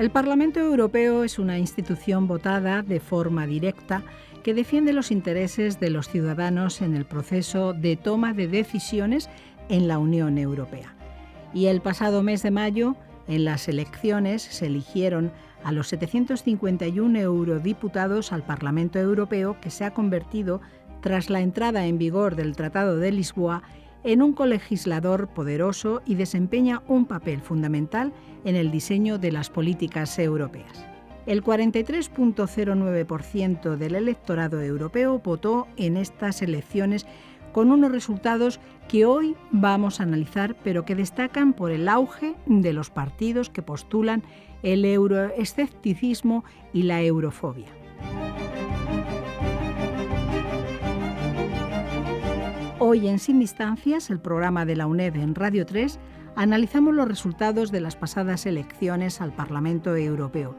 El Parlamento Europeo es una institución votada de forma directa que defiende los intereses de los ciudadanos en el proceso de toma de decisiones en la Unión Europea. Y el pasado mes de mayo, en las elecciones, se eligieron a los 751 eurodiputados al Parlamento Europeo, que se ha convertido, tras la entrada en vigor del Tratado de Lisboa, en un colegislador poderoso y desempeña un papel fundamental en el diseño de las políticas europeas. El 43,09% del electorado europeo votó en estas elecciones con unos resultados que hoy vamos a analizar, pero que destacan por el auge de los partidos que postulan el euroescepticismo y la eurofobia. Hoy en Sin Distancias, el programa de la UNED en Radio 3, analizamos los resultados de las pasadas elecciones al Parlamento Europeo.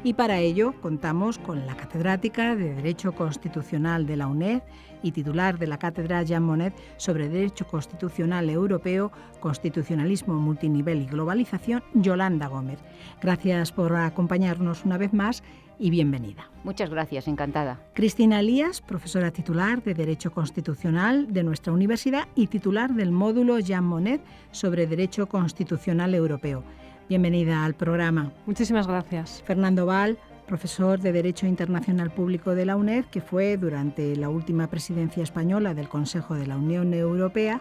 Y para ello contamos con la catedrática de Derecho Constitucional de la UNED y titular de la cátedra Jean Monnet sobre Derecho Constitucional Europeo, Constitucionalismo Multinivel y Globalización, Yolanda Gómez. Gracias por acompañarnos una vez más y bienvenida. Muchas gracias, encantada. Cristina Elías, profesora titular de Derecho Constitucional de nuestra universidad y titular del módulo Jean Monnet sobre Derecho Constitucional Europeo. Bienvenida al programa. Muchísimas gracias. Fernando Val, profesor de Derecho Internacional Público de la UNED, que fue durante la última presidencia española del Consejo de la Unión Europea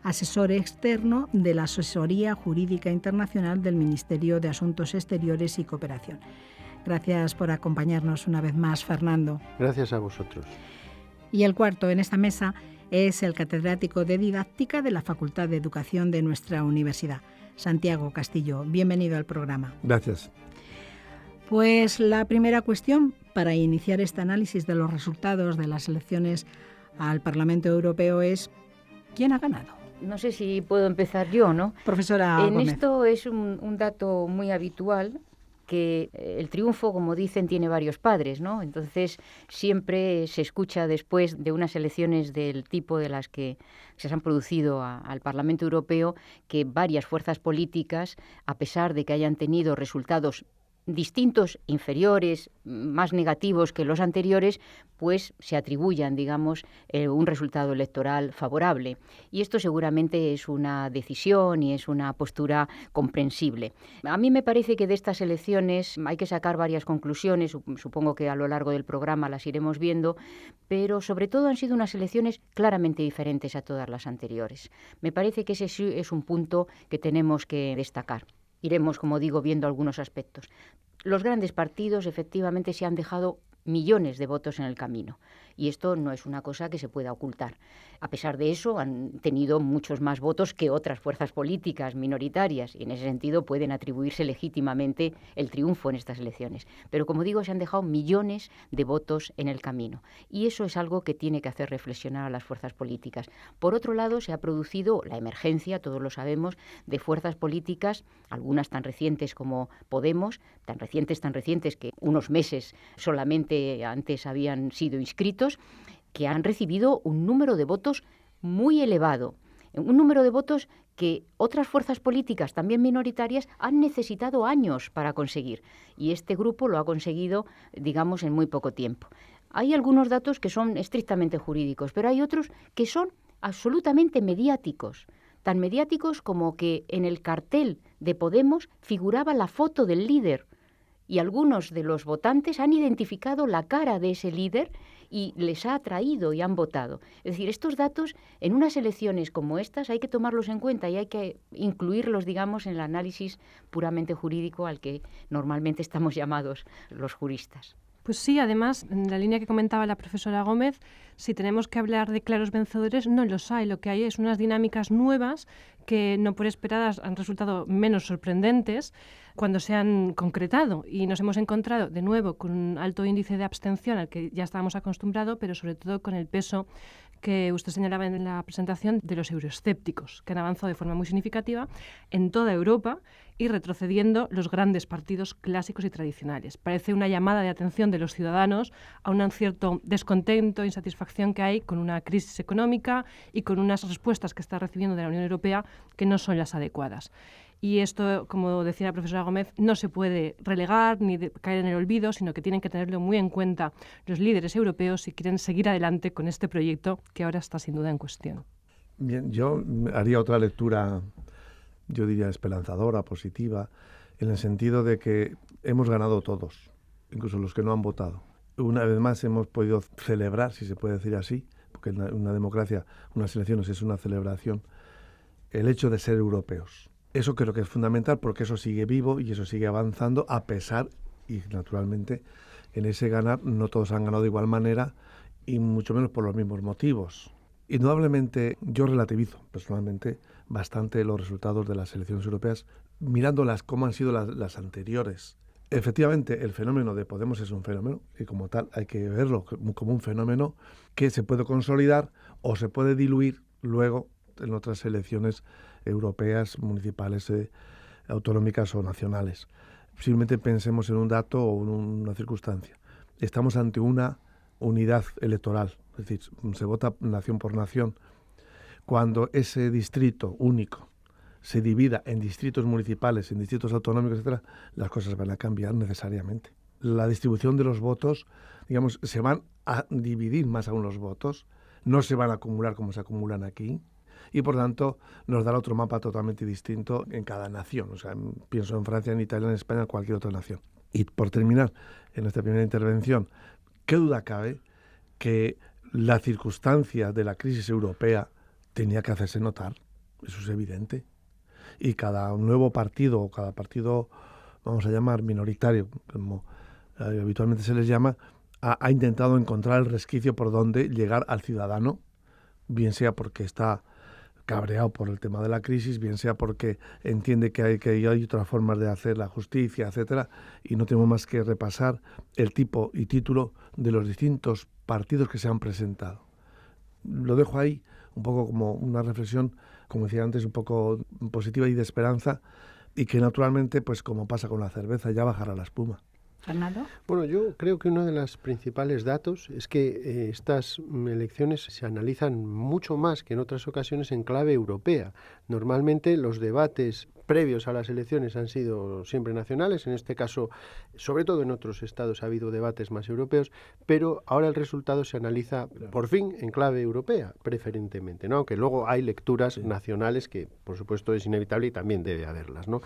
asesor externo de la Asesoría Jurídica Internacional del Ministerio de Asuntos Exteriores y Cooperación. Gracias por acompañarnos una vez más, Fernando. Gracias a vosotros. Y el cuarto en esta mesa es el catedrático de Didáctica de la Facultad de Educación de nuestra universidad, Santiago Castillo. Bienvenido al programa. Gracias. Pues la primera cuestión para iniciar este análisis de los resultados de las elecciones al Parlamento Europeo es ¿quién ha ganado? No sé si puedo empezar yo, ¿no? Profesora Gómez. Esto es un dato muy habitual, que el triunfo, como dicen, tiene varios padres, ¿no? Entonces, siempre se escucha después de unas elecciones del tipo de las que se han producido al Parlamento Europeo, que varias fuerzas políticas, a pesar de que hayan tenido resultados distintos, inferiores, más negativos que los anteriores, pues se atribuyan, digamos, un resultado electoral favorable. Y esto seguramente es una decisión y es una postura comprensible. A mí me parece que de estas elecciones hay que sacar varias conclusiones, supongo que a lo largo del programa las iremos viendo, pero sobre todo han sido unas elecciones claramente diferentes a todas las anteriores. Me parece que ese sí es un punto que tenemos que destacar. Iremos, como digo, viendo algunos aspectos. Los grandes partidos efectivamente se han dejado millones de votos en el camino. Y esto no es una cosa que se pueda ocultar. A pesar de eso, han tenido muchos más votos que otras fuerzas políticas minoritarias y en ese sentido pueden atribuirse legítimamente el triunfo en estas elecciones. Pero como digo, se han dejado millones de votos en el camino. Y eso es algo que tiene que hacer reflexionar a las fuerzas políticas. Por otro lado, se ha producido la emergencia, todos lo sabemos, de fuerzas políticas, algunas tan recientes como Podemos, tan recientes que unos meses solamente antes habían sido inscritos, que han recibido un número de votos muy elevado, un número de votos que otras fuerzas políticas, también minoritarias, han necesitado años para conseguir. Y este grupo lo ha conseguido, digamos, en muy poco tiempo. Hay algunos datos que son estrictamente jurídicos, pero hay otros que son absolutamente mediáticos. Tan mediáticos como que en el cartel de Podemos figuraba la foto del líder. Y algunos de los votantes han identificado la cara de ese líder y les ha atraído y han votado. Es decir, estos datos en unas elecciones como estas hay que tomarlos en cuenta y hay que incluirlos, digamos, en el análisis puramente jurídico al que normalmente estamos llamados los juristas. Pues sí, además, en la línea que comentaba la profesora Gómez, si tenemos que hablar de claros vencedores, no los hay. Lo que hay es unas dinámicas nuevas que, no por esperadas, han resultado menos sorprendentes cuando se han concretado. Y nos hemos encontrado, de nuevo, con un alto índice de abstención al que ya estábamos acostumbrados, pero sobre todo con el peso que usted señalaba en la presentación de los euroescépticos, que han avanzado de forma muy significativa en toda Europa y retrocediendo los grandes partidos clásicos y tradicionales. Parece una llamada de atención de los ciudadanos a un cierto descontento e insatisfacción que hay con una crisis económica y con unas respuestas que está recibiendo de la Unión Europea que no son las adecuadas. Y esto, como decía la profesora Gómez, no se puede relegar ni caer en el olvido, sino que tienen que tenerlo muy en cuenta los líderes europeos si quieren seguir adelante con este proyecto que ahora está sin duda en cuestión. Bien, yo haría otra lectura, yo diría esperanzadora, positiva, en el sentido de que hemos ganado todos, incluso los que no han votado. Una vez más hemos podido celebrar, si se puede decir así, porque una democracia, unas elecciones es una celebración, el hecho de ser europeos. Eso creo que es fundamental porque eso sigue vivo y eso sigue avanzando a pesar, y naturalmente, en ese ganar no todos han ganado de igual manera y mucho menos por los mismos motivos. Indudablemente yo relativizo personalmente bastante los resultados de las elecciones europeas mirándolas como han sido las anteriores. Efectivamente, el fenómeno de Podemos es un fenómeno y como tal hay que verlo como un fenómeno que se puede consolidar o se puede diluir luego en otras elecciones europeas, municipales, autonómicas o nacionales. Simplemente pensemos en un dato o en una circunstancia. Estamos ante una unidad electoral, es decir, se vota nación por nación. Cuando ese distrito único se divida en distritos municipales, en distritos autonómicos, etcétera, las cosas van a cambiar necesariamente. La distribución de los votos, digamos, se van a dividir más aún los votos, no se van a acumular como se acumulan aquí, y por tanto nos dará otro mapa totalmente distinto en cada nación. O sea, pienso en Francia, en Italia, en España, en cualquier otra nación. Y por terminar, en esta primera intervención, ¿qué duda cabe que la circunstancia de la crisis europea tenía que hacerse notar? Eso es evidente. Y cada nuevo partido, o cada partido, vamos a llamar minoritario, como habitualmente se les llama, ha intentado encontrar el resquicio por donde llegar al ciudadano, bien sea porque está cabreado por el tema de la crisis, bien sea porque entiende que hay otras formas de hacer la justicia, etcétera, y no tenemos más que repasar el tipo y título de los distintos partidos que se han presentado. Lo dejo ahí un poco como una reflexión, como decía antes, un poco positiva y de esperanza, y que naturalmente, pues como pasa con la cerveza, ya bajará la espuma. ¿Fernando? Bueno, yo creo que uno de los principales datos es que estas elecciones se analizan mucho más que en otras ocasiones en clave europea. Normalmente los debates previos a las elecciones han sido siempre nacionales, en este caso, sobre todo en otros estados ha habido debates más europeos, pero ahora el resultado se analiza por fin en clave europea, preferentemente, ¿no? Aunque luego hay lecturas nacionales que, por supuesto, es inevitable y también debe haberlas, ¿no?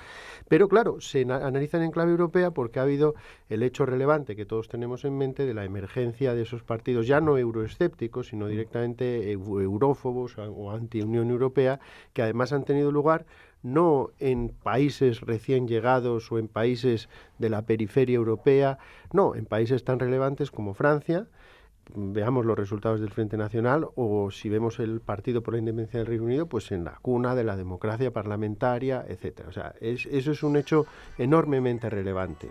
Pero claro, se analizan en clave europea porque ha habido el hecho relevante que todos tenemos en mente de la emergencia de esos partidos, ya no euroescépticos, sino directamente eurófobos o anti-Unión Europea, que además han tenido lugar no en países recién llegados o en países de la periferia europea, no, en países tan relevantes como Francia. Veamos los resultados del Frente Nacional o si vemos el Partido por la Independencia del Reino Unido, pues en la cuna de la democracia parlamentaria, etcétera. O sea, eso es un hecho enormemente relevante.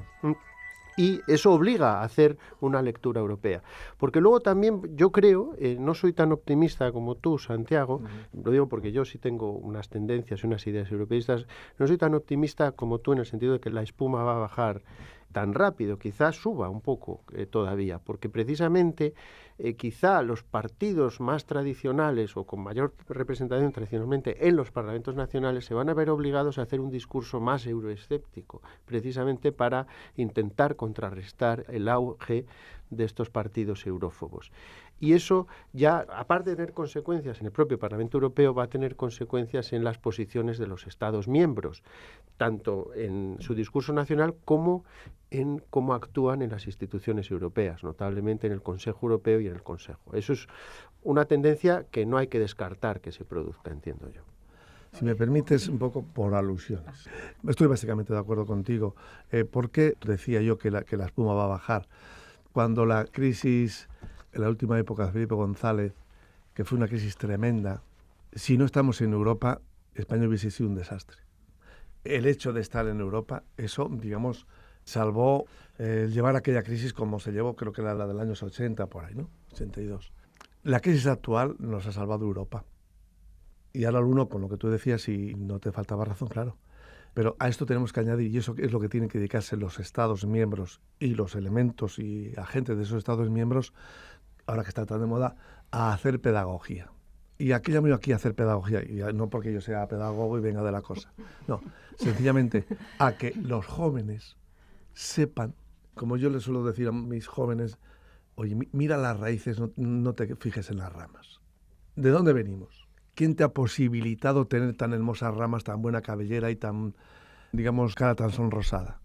Y eso obliga a hacer una lectura europea. Porque luego también yo creo, no soy tan optimista como tú, Santiago, lo digo porque yo sí tengo unas tendencias y unas ideas europeístas, no soy tan optimista como tú en el sentido de que la espuma va a bajar tan rápido, quizás suba un poco todavía, porque precisamente quizá los partidos más tradicionales o con mayor representación tradicionalmente en los parlamentos nacionales se van a ver obligados a hacer un discurso más euroescéptico, precisamente para intentar contrarrestar el auge de estos partidos eurófobos. Y eso ya, aparte de tener consecuencias en el propio Parlamento Europeo, va a tener consecuencias en las posiciones de los Estados miembros, tanto en su discurso nacional como en cómo actúan en las instituciones europeas, notablemente en el Consejo Europeo y en el Consejo. Eso es una tendencia que no hay que descartar que se produzca, entiendo yo. Si me permites, un poco por alusiones. Estoy básicamente de acuerdo contigo. ¿Por qué decía yo que la espuma va a bajar? Cuando la crisis, en la última época de Felipe González, que fue una crisis tremenda, si no estamos en Europa, España hubiese sido un desastre. El hecho de estar en Europa, eso, digamos, salvó llevar aquella crisis como se llevó, creo que era la del año 80, por ahí, ¿no? 82. La crisis actual nos ha salvado Europa. Y ahora uno, con lo que tú decías, y no te faltaba razón, claro. Pero a esto tenemos que añadir, y eso es lo que tienen que dedicarse los Estados miembros y los elementos y agentes de esos Estados miembros, ahora que está tan de moda, a hacer pedagogía. Y aquí llamo yo aquí a hacer pedagogía, y no porque yo sea pedagogo y venga de la cosa, no, sencillamente a que los jóvenes sepan, como yo les suelo decir a mis jóvenes, oye, mira las raíces, no te fijes en las ramas. ¿De dónde venimos? ¿Quién te ha posibilitado tener tan hermosas ramas, tan buena cabellera y tan, digamos, cara tan sonrosada?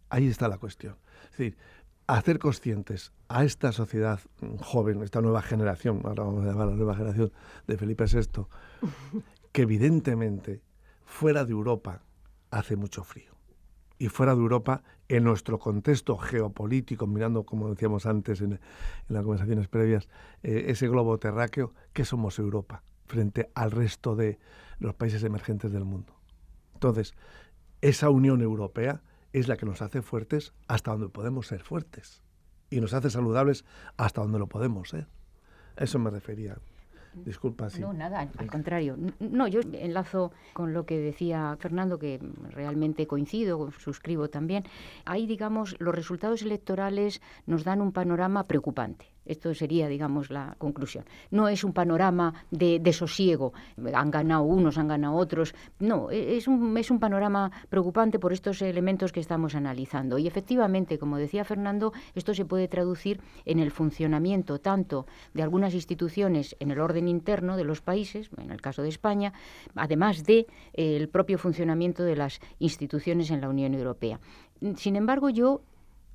Ahí está la cuestión. Es decir, hacer conscientes a esta sociedad joven, esta nueva generación, ahora vamos a llamar la nueva generación de Felipe VI, que evidentemente fuera de Europa hace mucho frío. Y fuera de Europa, en nuestro contexto geopolítico, mirando, como decíamos antes en las conversaciones previas, ese globo terráqueo, ¿qué somos Europa frente al resto de los países emergentes del mundo? Entonces, esa Unión Europea es la que nos hace fuertes hasta donde podemos ser fuertes y nos hace saludables hasta donde lo podemos ser. A eso me refería. Disculpa, sí. No, nada, al contrario. No, yo enlazo con lo que decía Fernando, que realmente coincido, suscribo también. Ahí, digamos, los resultados electorales nos dan un panorama preocupante. Esto sería, digamos, la conclusión. No es un panorama de sosiego. Han ganado unos, han ganado otros. No, es un panorama preocupante por estos elementos que estamos analizando. Y efectivamente, como decía Fernando, esto se puede traducir en el funcionamiento tanto de algunas instituciones en el orden interno de los países, en el caso de España, además de el propio funcionamiento de las instituciones en la Unión Europea. Sin embargo, yo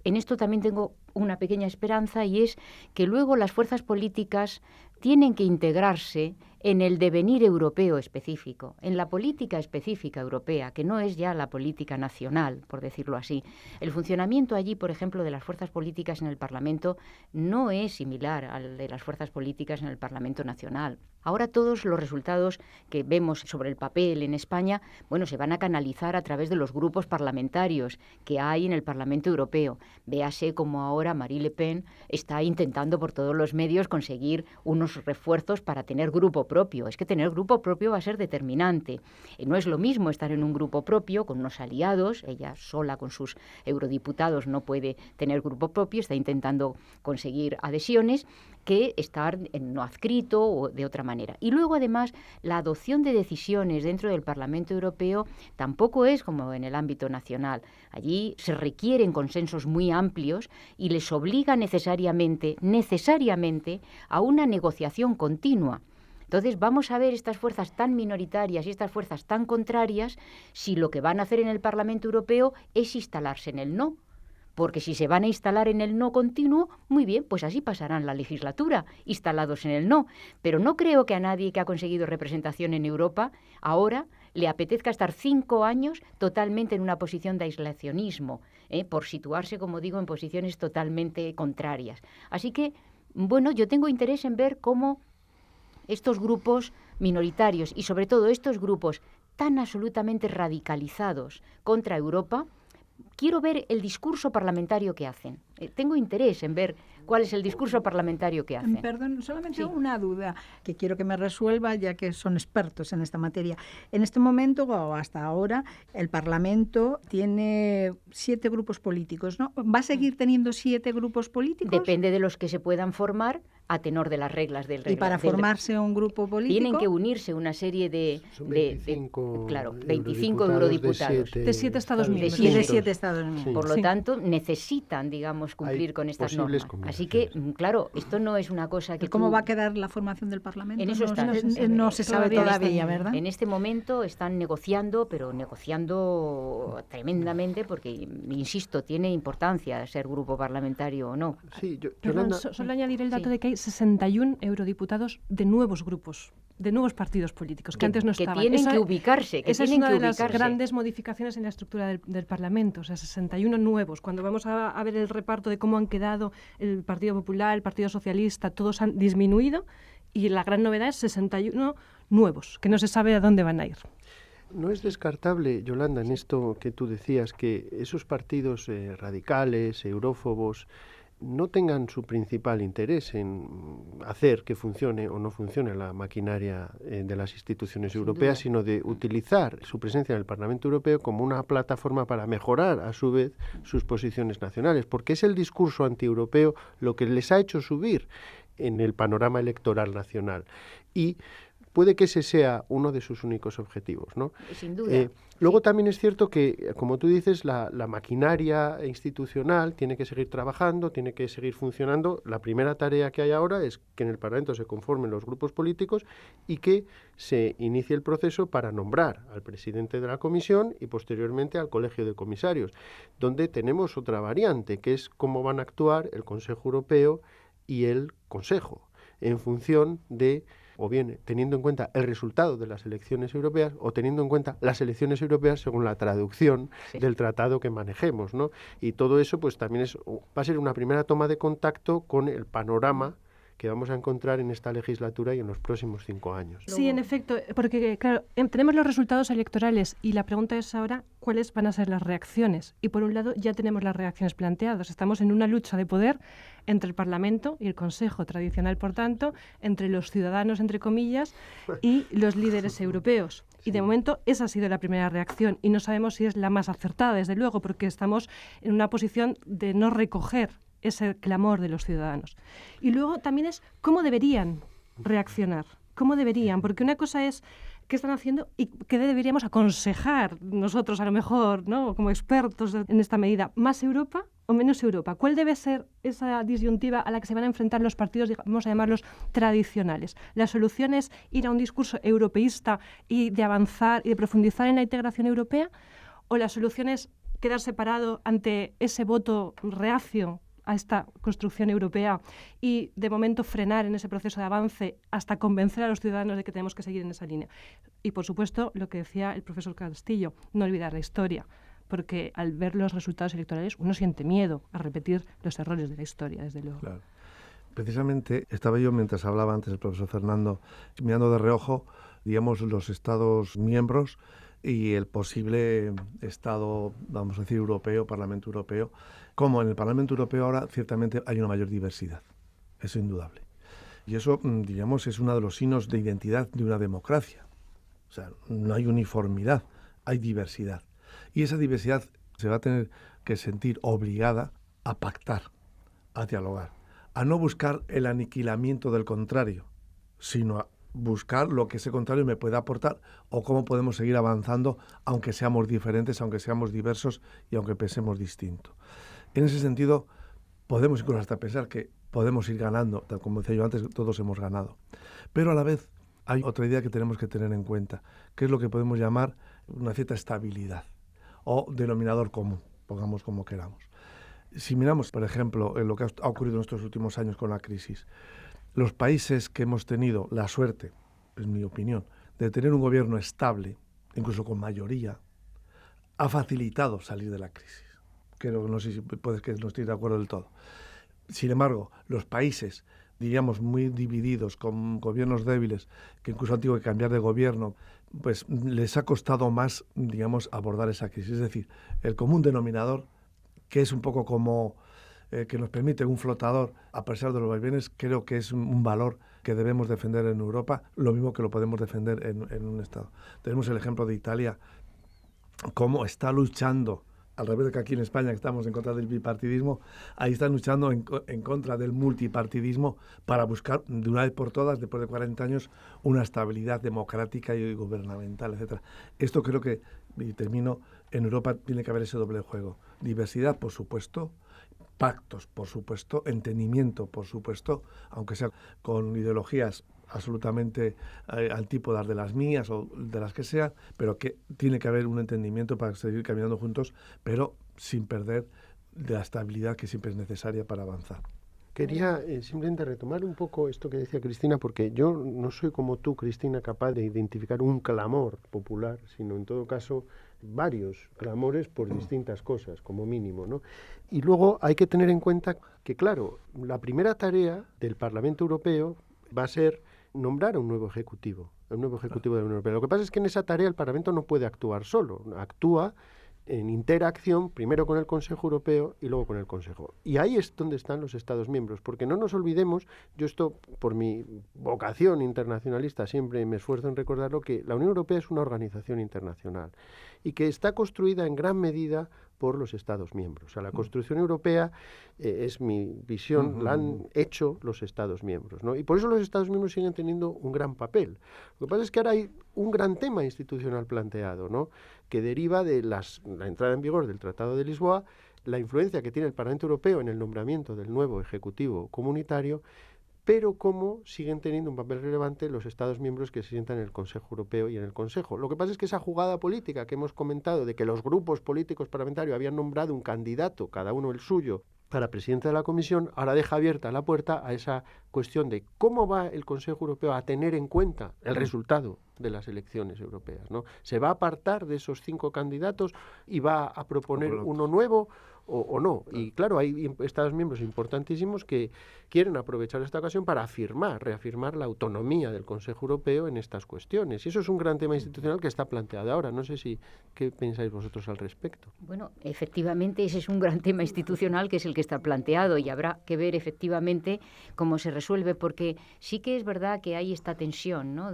en esto también tengo una pequeña esperanza, y es que luego las fuerzas políticas tienen que integrarse en el devenir europeo específico, en la política específica europea, que no es ya la política nacional, por decirlo así. El funcionamiento allí, por ejemplo, de las fuerzas políticas en el Parlamento no es similar al de las fuerzas políticas en el Parlamento nacional. Ahora todos los resultados que vemos sobre el papel en España, bueno, se van a canalizar a través de los grupos parlamentarios que hay en el Parlamento Europeo. Véase como ahora Marine Le Pen está intentando por todos los medios conseguir unos refuerzos para tener grupo propio. Es que tener grupo propio va a ser determinante. No es lo mismo estar en un grupo propio con unos aliados. Ella sola con sus eurodiputados no puede tener grupo propio, está intentando conseguir adhesiones, que estar en no adscrito o de otra manera. Y luego, además, la adopción de decisiones dentro del Parlamento Europeo tampoco es como en el ámbito nacional. Allí se requieren consensos muy amplios y les obliga necesariamente a una negociación continua. Entonces vamos a ver estas fuerzas tan minoritarias y estas fuerzas tan contrarias si lo que van a hacer en el Parlamento Europeo es instalarse en el no. Porque si se van a instalar en el no continuo, muy bien, pues así pasarán la legislatura, instalados en el no. Pero no creo que a nadie que ha conseguido representación en Europa ahora le apetezca estar 5 años totalmente en una posición de aislacionismo, por situarse, como digo, en posiciones totalmente contrarias. Así que, bueno, yo tengo interés en ver cómo estos grupos minoritarios y sobre todo estos grupos tan absolutamente radicalizados contra Europa, quiero ver el discurso parlamentario que hacen. Tengo interés en ver cuál es el discurso parlamentario que hacen. Perdón, solamente una duda que quiero que me resuelva, ya que son expertos en esta materia. En este momento, o hasta ahora, el Parlamento tiene 7 grupos políticos, ¿no? ¿Va a seguir teniendo 7 grupos políticos? Depende de los que se puedan formar a tenor de las reglas del reglamento. Y para formarse un grupo político tienen que unirse una serie de 25 eurodiputados de 7 Estados miembros. De 7 Estados miembros. Sí. Por lo tanto, necesitan, digamos, cumplir con estas normas. Así que, claro, esto no es una cosa que... ¿Cómo va a quedar la formación del Parlamento? En eso no se sabe todavía, ¿verdad? En este momento están negociando, pero negociando tremendamente, porque, insisto, tiene importancia ser grupo parlamentario o no. Sí, solo añadiré el dato de que hay 61 eurodiputados de nuevos grupos, de nuevos partidos políticos, que antes no estaban. Que tienen que ubicarse. Esa es una de las grandes modificaciones en la estructura del Parlamento, o sea, 61 nuevos. Cuando vamos a ver el reparto de cómo han quedado el Partido Popular, el Partido Socialista, todos han disminuido, y la gran novedad es 61 nuevos, que no se sabe a dónde van a ir. No es descartable, Yolanda, en esto que tú decías, que esos partidos radicales, eurófobos, no tengan su principal interés en hacer que funcione o no funcione la maquinaria de las instituciones europeas, sino de utilizar su presencia en el Parlamento Europeo como una plataforma para mejorar, a su vez, sus posiciones nacionales, porque es el discurso antieuropeo lo que les ha hecho subir. en el panorama electoral nacional. Y puede que ese sea uno de sus únicos objetivos, ¿no? Sin duda. Luego también es cierto que, como tú dices, la maquinaria institucional tiene que seguir trabajando, tiene que seguir funcionando. La primera tarea que hay ahora es que en el Parlamento se conformen los grupos políticos y que se inicie el proceso para nombrar al presidente de la comisión y posteriormente al colegio de comisarios, donde tenemos otra variante, que es cómo van a actuar el Consejo Europeo y el Consejo, en función de, o bien teniendo en cuenta el resultado de las elecciones europeas o teniendo en cuenta las elecciones europeas según la traducción del tratado que manejemos, ¿no? Y todo eso pues también va a ser una primera toma de contacto con el panorama que vamos a encontrar en esta legislatura y en los próximos 5 años. Sí, en efecto, porque claro, tenemos los resultados electorales y la pregunta es ahora cuáles van a ser las reacciones. Y por un lado ya tenemos las reacciones planteadas. Estamos en una lucha de poder entre el Parlamento y el Consejo tradicional, por tanto, entre los ciudadanos, entre comillas, y los líderes europeos. Y de momento esa ha sido la primera reacción y no sabemos si es la más acertada, desde luego, porque estamos en una posición de no recoger ese clamor de los ciudadanos. Y luego también es cómo deberían reaccionar, cómo deberían, porque una cosa es qué están haciendo y qué deberíamos aconsejar nosotros, a lo mejor, ¿no?, como expertos en esta medida, ¿más Europa o menos Europa? ¿Cuál debe ser esa disyuntiva a la que se van a enfrentar los partidos, vamos a llamarlos tradicionales? ¿La solución es ir a un discurso europeísta y de avanzar y de profundizar en la integración europea? ¿O la solución es quedar separado ante ese voto reacio a esta construcción europea y de momento frenar en ese proceso de avance hasta convencer a los ciudadanos de que tenemos que seguir en esa línea? Y por supuesto, lo que decía el profesor Castillo, no olvidar la historia, porque al ver los resultados electorales uno siente miedo a repetir los errores de la historia, desde luego. Claro. Precisamente estaba yo, mientras hablaba antes el profesor Fernando, mirando de reojo, digamos, los Estados miembros y el posible Estado, vamos a decir, europeo, Parlamento Europeo. Como en el Parlamento Europeo ahora ciertamente hay una mayor diversidad, eso es indudable. Y eso, digamos, es uno de los signos de identidad de una democracia. O sea, no hay uniformidad, hay diversidad. Y esa diversidad se va a tener que sentir obligada a pactar, a dialogar, a no buscar el aniquilamiento del contrario, sino a buscar lo que ese contrario me puede aportar o cómo podemos seguir avanzando aunque seamos diferentes, aunque seamos diversos y aunque pensemos distinto. En ese sentido, podemos incluso hasta pensar que podemos ir ganando, tal como decía yo antes, todos hemos ganado. Pero a la vez hay otra idea que tenemos que tener en cuenta, que es lo que podemos llamar una cierta estabilidad o denominador común, pongamos como queramos. Si miramos, por ejemplo, en lo que ha ocurrido en estos últimos años con la crisis, los países que hemos tenido la suerte, en mi opinión, de tener un gobierno estable, incluso con mayoría, ha facilitado salir de la crisis. Creo, no sé si puedes que no estoy de acuerdo del todo. Sin embargo, los países, diríamos, muy divididos, con gobiernos débiles, que incluso han tenido que cambiar de gobierno, pues les ha costado más, digamos, abordar esa crisis. Es decir, el común denominador, que es un poco como que nos permite un flotador, a pesar de los vaivenes, creo que es un valor que debemos defender en Europa, lo mismo que lo podemos defender en un Estado. Tenemos el ejemplo de Italia, cómo está luchando, al revés de que aquí en España que estamos en contra del bipartidismo, ahí están luchando en contra del multipartidismo para buscar de una vez por todas, después de 40 años, una estabilidad democrática y gubernamental, etc. Esto creo que, y termino, en Europa tiene que haber ese doble juego. Diversidad, por supuesto, pactos, por supuesto, entendimiento, por supuesto, aunque sea con ideologías absolutamente antípodas de las mías o de las que sean, pero que tiene que haber un entendimiento para seguir caminando juntos, pero sin perder de la estabilidad que siempre es necesaria para avanzar. Quería simplemente retomar un poco esto que decía Cristina, porque yo no soy como tú, Cristina, capaz de identificar un clamor popular, sino en todo caso varios clamores por distintas cosas, como mínimo, ¿no? Y luego hay que tener en cuenta que, claro, la primera tarea del Parlamento Europeo va a ser nombrar a un nuevo ejecutivo de la Unión Europea. Lo que pasa es que en esa tarea el Parlamento no puede actuar solo, actúa en interacción primero con el Consejo Europeo y luego con el Consejo. Y ahí es donde están los Estados miembros, porque no nos olvidemos, yo esto por mi vocación internacionalista siempre me esfuerzo en recordarlo, que la Unión Europea es una organización internacional y que está construida en gran medida por los Estados miembros. O sea, la construcción europea, es mi visión, la han hecho los Estados miembros, ¿no? Y por eso los Estados miembros siguen teniendo un gran papel. Lo que pasa es que ahora hay un gran tema institucional planteado, ¿no?, que deriva de la entrada en vigor del Tratado de Lisboa, la influencia que tiene el Parlamento Europeo en el nombramiento del nuevo Ejecutivo Comunitario, pero cómo siguen teniendo un papel relevante los Estados miembros que se sientan en el Consejo Europeo y en el Consejo. Lo que pasa es que esa jugada política que hemos comentado, de que los grupos políticos parlamentarios habían nombrado un candidato, cada uno el suyo, para presidente de la Comisión, ahora deja abierta la puerta a esa cuestión de cómo va el Consejo Europeo a tener en cuenta el resultado de las elecciones europeas, ¿no? ¿Se va a apartar de esos 5 candidatos y va a proponer uno nuevo o no? Y claro, hay Estados miembros importantísimos que quieren aprovechar esta ocasión para reafirmar la autonomía del Consejo Europeo en estas cuestiones. Y eso es un gran tema institucional que está planteado ahora. No sé qué pensáis vosotros al respecto. Bueno, efectivamente ese es un gran tema institucional que es el que está planteado y habrá que ver efectivamente cómo se resuelve, porque sí que es verdad que hay esta tensión, ¿no?,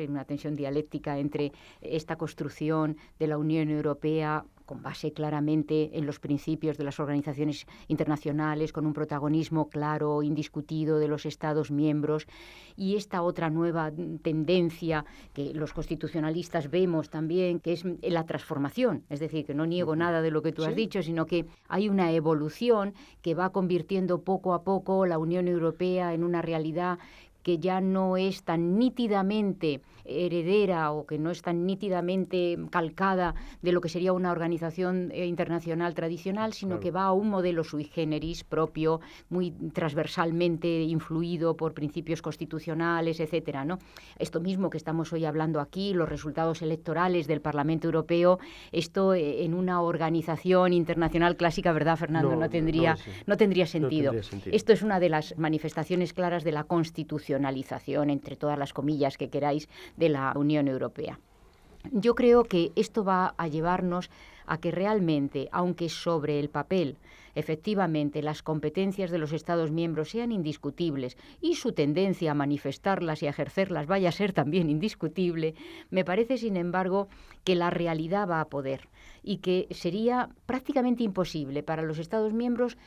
una tensión dialéctica entre esta construcción de la Unión Europea con base claramente en los principios de las organizaciones internacionales, con un protagonismo claro, indiscutido de los Estados miembros, y esta otra nueva tendencia que los constitucionalistas vemos también, que es la transformación. Es decir, que no niego nada de lo que tú has dicho, sino que hay una evolución que va convirtiendo poco a poco la Unión Europea en una realidad que ya no es tan nítidamente heredera o que no es tan nítidamente calcada de lo que sería una organización internacional tradicional, sino que va a un modelo sui generis propio, muy transversalmente influido por principios constitucionales, etcétera, ¿no? Esto mismo que estamos hoy hablando aquí, los resultados electorales del Parlamento Europeo, esto en una organización internacional clásica, ¿verdad, Fernando? No tendría sentido. Esto es una de las manifestaciones claras de la constitucionalización, entre todas las comillas que queráis, de la Unión Europea. Yo creo que esto va a llevarnos a que realmente, aunque sobre el papel, efectivamente, las competencias de los Estados miembros sean indiscutibles y su tendencia a manifestarlas y a ejercerlas vaya a ser también indiscutible, me parece, sin embargo, que la realidad va a poder y que sería prácticamente imposible para los Estados miembros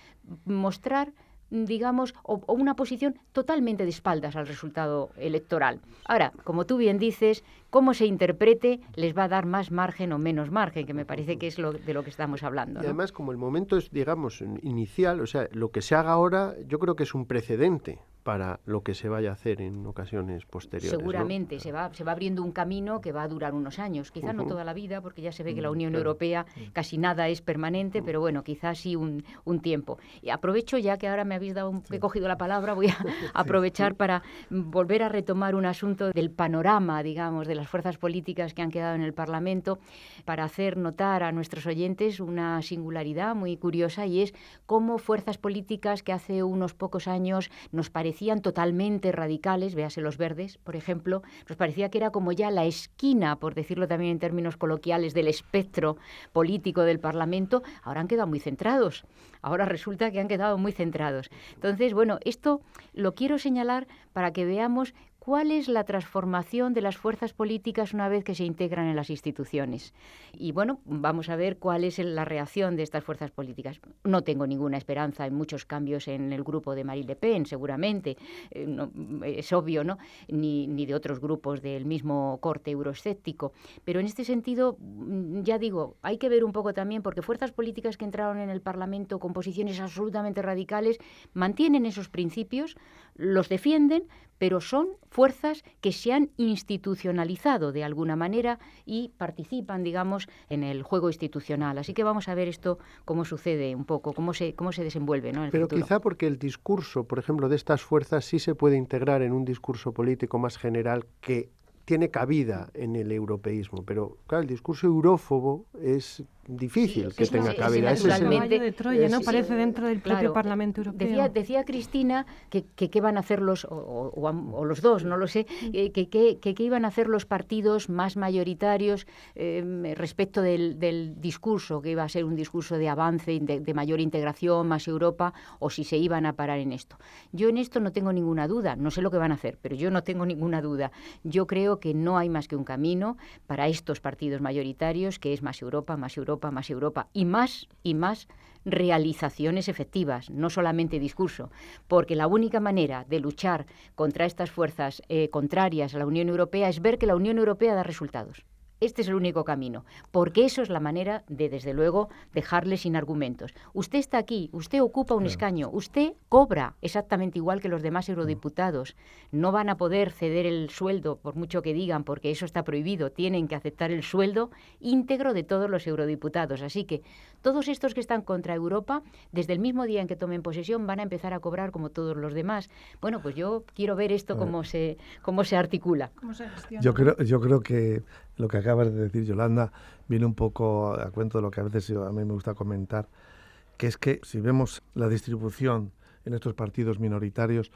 mostrar, digamos, o una posición totalmente de espaldas al resultado electoral. Ahora, como tú bien dices, cómo se interprete les va a dar más margen o menos margen, que me parece que es de lo que estamos hablando, ¿no? Y además, como el momento es, digamos, inicial, o sea, lo que se haga ahora, yo creo que es un precedente para lo que se vaya a hacer en ocasiones posteriores. Seguramente, ¿no? se va abriendo un camino que va a durar unos años, quizá no toda la vida, porque ya se ve que la Unión Europea casi nada es permanente, pero bueno, quizás sí un tiempo. Y aprovecho, ya que ahora me habéis he cogido la palabra, voy a aprovechar para volver a retomar un asunto del panorama, digamos, de las fuerzas políticas que han quedado en el Parlamento, para hacer notar a nuestros oyentes una singularidad muy curiosa, y es cómo fuerzas políticas que hace unos pocos años nos parecían totalmente radicales, véase los verdes, por ejemplo, nos parecía que era como ya la esquina, por decirlo también en términos coloquiales, del espectro político del Parlamento, ahora han quedado muy centrados. Ahora resulta que han quedado muy centrados. Entonces, bueno, esto lo quiero señalar para que veamos cuál es la transformación de las fuerzas políticas una vez que se integran en las instituciones. Y bueno, vamos a ver cuál es la reacción de estas fuerzas políticas. No tengo ninguna esperanza en muchos cambios en el grupo de Marine Le Pen, seguramente, no, es obvio, ¿no? Ni de otros grupos del mismo corte euroescéptico. Pero en este sentido, ya digo, hay que ver un poco también, porque fuerzas políticas que entraron en el Parlamento con posiciones absolutamente radicales mantienen esos principios, los defienden, pero son fuerzas que se han institucionalizado de alguna manera y participan, digamos, en el juego institucional. Así que vamos a ver esto, cómo sucede un poco, cómo se desenvuelve, ¿no?, en el Pero futuro. Quizá porque el discurso, por ejemplo, de estas fuerzas sí se puede integrar en un discurso político más general que tiene cabida en el europeísmo, pero claro, el discurso eurófobo es difícil que tenga cabida. Ese es el caballo de Troya, ¿no? Parece dentro del propio Parlamento Europeo. Decía Cristina que qué van a hacer o los dos, no lo sé, que iban a hacer los partidos más mayoritarios respecto del discurso, que iba a ser un discurso de avance, de mayor integración, más Europa, o si se iban a parar en esto. Yo en esto no tengo ninguna duda, no sé lo que van a hacer, pero yo no tengo ninguna duda. Yo creo que no hay más que un camino para estos partidos mayoritarios, que es más Europa, más Europa, y más realizaciones efectivas, no solamente discurso, porque la única manera de luchar contra estas fuerzas contrarias a la Unión Europea es ver que la Unión Europea da resultados. Este es el único camino, porque eso es la manera de, desde luego, dejarle sin argumentos. Usted está aquí, usted ocupa un escaño, usted cobra exactamente igual que los demás eurodiputados. No van a poder ceder el sueldo, por mucho que digan, porque eso está prohibido. Tienen que aceptar el sueldo íntegro de todos los eurodiputados. Así que todos estos que están contra Europa, desde el mismo día en que tomen posesión, van a empezar a cobrar como todos los demás. Bueno, pues yo quiero ver esto cómo se articula. ¿Cómo se gestiona? Yo creo que lo que acabas de decir, Yolanda, viene un poco a cuento de lo que a veces a mí me gusta comentar, que es que si vemos la distribución en estos partidos minoritarios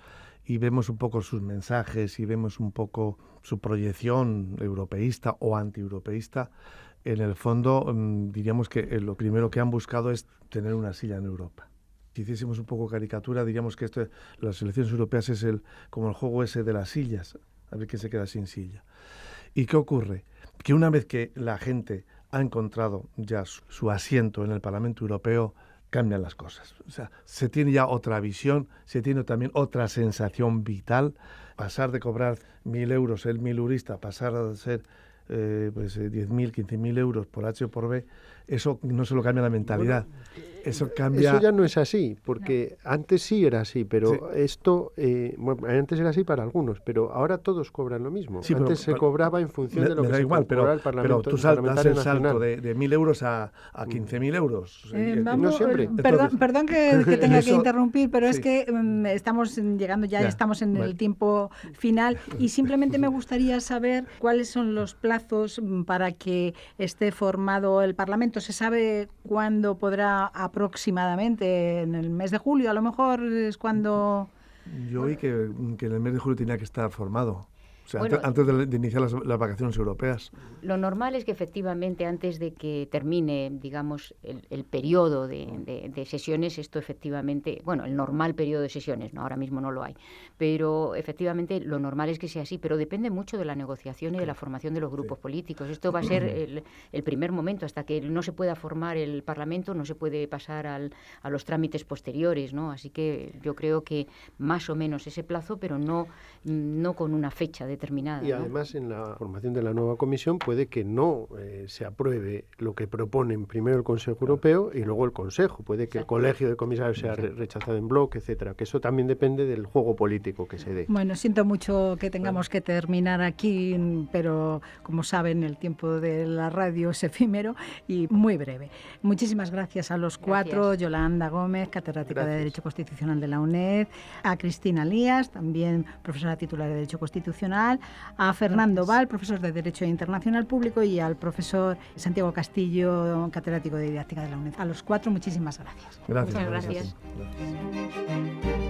y vemos un poco sus mensajes y vemos un poco su proyección europeísta o antieuropeísta, en el fondo diríamos que lo primero que han buscado es tener una silla en Europa. Si hiciésemos un poco caricatura, diríamos que las elecciones europeas es como el juego ese de las sillas, a ver quién se queda sin silla. ¿Y qué ocurre? Que una vez que la gente ha encontrado ya su asiento en el Parlamento Europeo, cambian las cosas. O sea, se tiene ya otra visión, se tiene también otra sensación vital. Pasar de cobrar 1.000 euros el milurista, pasar a ser 10.000, 15.000 euros por H o por B, eso no solo cambia la mentalidad. Bueno, eso cambia... Eso ya no es así, porque antes sí era así, pero sí. Esto, antes era así para algunos, pero ahora todos cobran lo mismo. Sí, antes se cobraba en función de lo que se cobraba el Parlamento. Pero tú das el salto de 1.000 euros a 15.000 euros. No siempre. Perdón que tenga que interrumpir, pero sí. es que estamos llegando ya estamos en el tiempo final y simplemente me gustaría saber cuáles son los plazos para que esté formado el Parlamento. ¿Se sabe cuándo podrá aproximadamente? ¿En el mes de julio a lo mejor es cuando...? Yo oí que en el mes de julio tenía que estar formado. O sea, Bueno, antes de iniciar las vacaciones europeas. Lo normal es que efectivamente antes de que termine, digamos, el periodo de sesiones, esto efectivamente, bueno, el normal periodo de sesiones, no, ahora mismo no lo hay, pero efectivamente lo normal es que sea así, pero depende mucho de la negociación y de la formación de los grupos políticos. Esto va a ser el primer momento, hasta que no se pueda formar el Parlamento, no se puede pasar a los trámites posteriores, ¿no? Así que yo creo que más o menos ese plazo, pero no con una fecha determinada. Y además en la formación de la nueva comisión puede que no se apruebe lo que proponen primero el Consejo Europeo y luego el Consejo. Puede que el colegio de comisarios sea rechazado en bloque, etcétera. Que eso también depende del juego político que se dé. Bueno, siento mucho que tengamos que terminar aquí, pero como saben el tiempo de la radio es efímero y muy breve. Muchísimas gracias a los cuatro. Yolanda Gómez, catedrática de Derecho Constitucional de la UNED, a Cristina Lías, también profesora titular de Derecho Constitucional, a Fernando Val, profesor de Derecho Internacional Público, y al profesor Santiago Castillo, catedrático de Didáctica de la UNED. A los cuatro, muchísimas gracias. Gracias. Muchas gracias. Gracias.